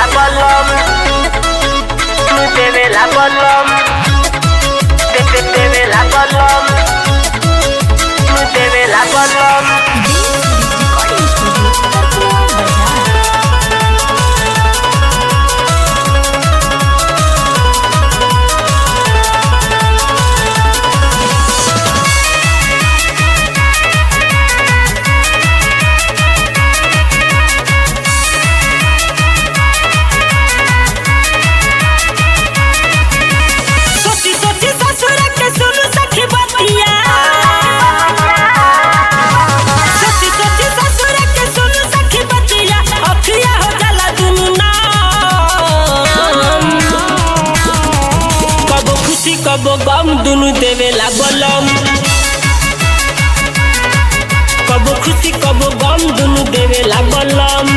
la bolom, mueve la bolom, mueve la bolom, mueve la bolom. कबो गम दुनु देवेला बलम, कबो खुशी कबो गम दुनु देवेला बलम।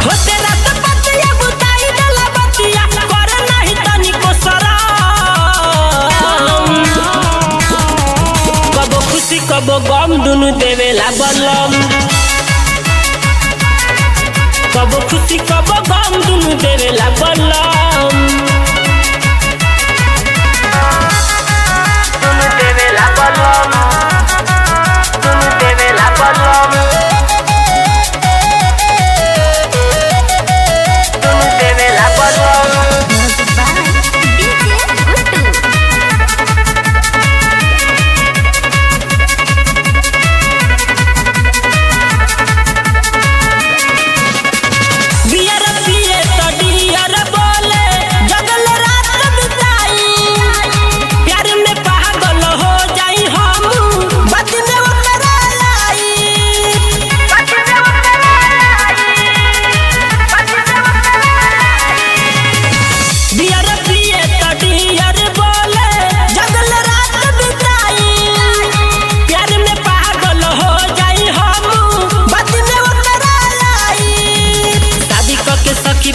होते रात पतिया बुताई देला बतिया, करे नहीं तनिको शरम। कबो खुशी कबो गम दुनु देवेला बलम, कबो खुशी कबो गम दुनु देवेला बलम।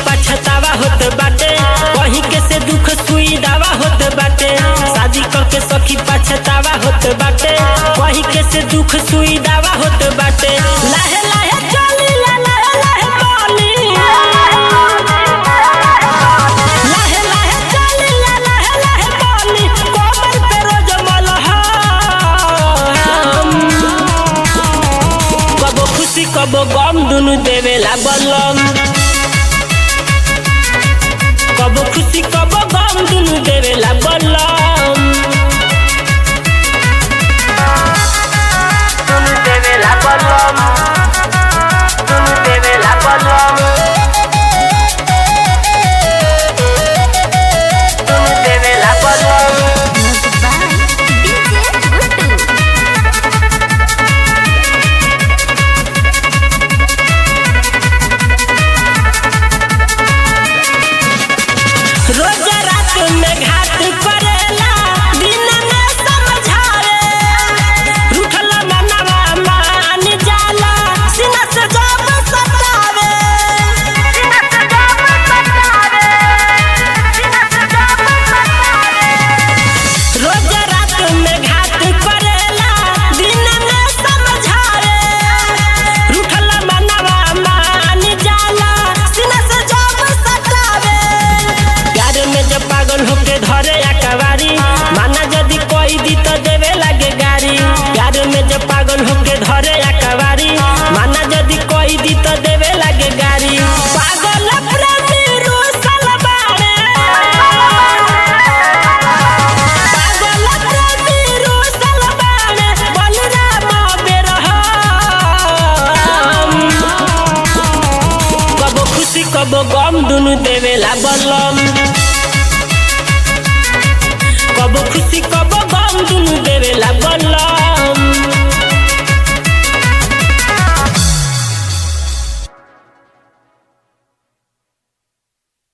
पछतावा होत बाटे वही के से दुख सुई दावा होत बाटे, शादी करके सखी पछतावा होत बाटे वही के से दुख सुई दावा होत बाटे। लाहे लाहे चली लाहे लाहे बोली, लाहे लाहे चली लाहे लाहे बोली, कोमर पे रोज मलहम। कबो खुशी कबो गम दुनु देवेला बलम, कबो खुशी कबो गम दुनु देवेला बलम। दुनु देवेला बलम, दुनु देवेला बलम, दुनु देवेला बलम। रोज रात में घात करेला दिन में समझावे, रूठल मनवा मान जाला सीना से जब सतावे, सीना से जब सतावे, सीना से जब सतावे। रोज रात में घात करेला दिन में समझावे, रूठल मनवा मान जाला सीना से जब सतावे। प्यार में जब पागल होके धरे अकवारी, माना यदि कोई दी तो देवे लगे गारी। प्यार में जब पागल होके धरे अकवारी, माना यदि कोई दी तो देवे लगे गारी। पागल प्रेमी रूसल बाड़े, पागल प्रेमी रूसल बाड़े, बलराम बेरहम। कबो खुशी कबो गम दुनु देवेला बलम, कबो खुशी कबो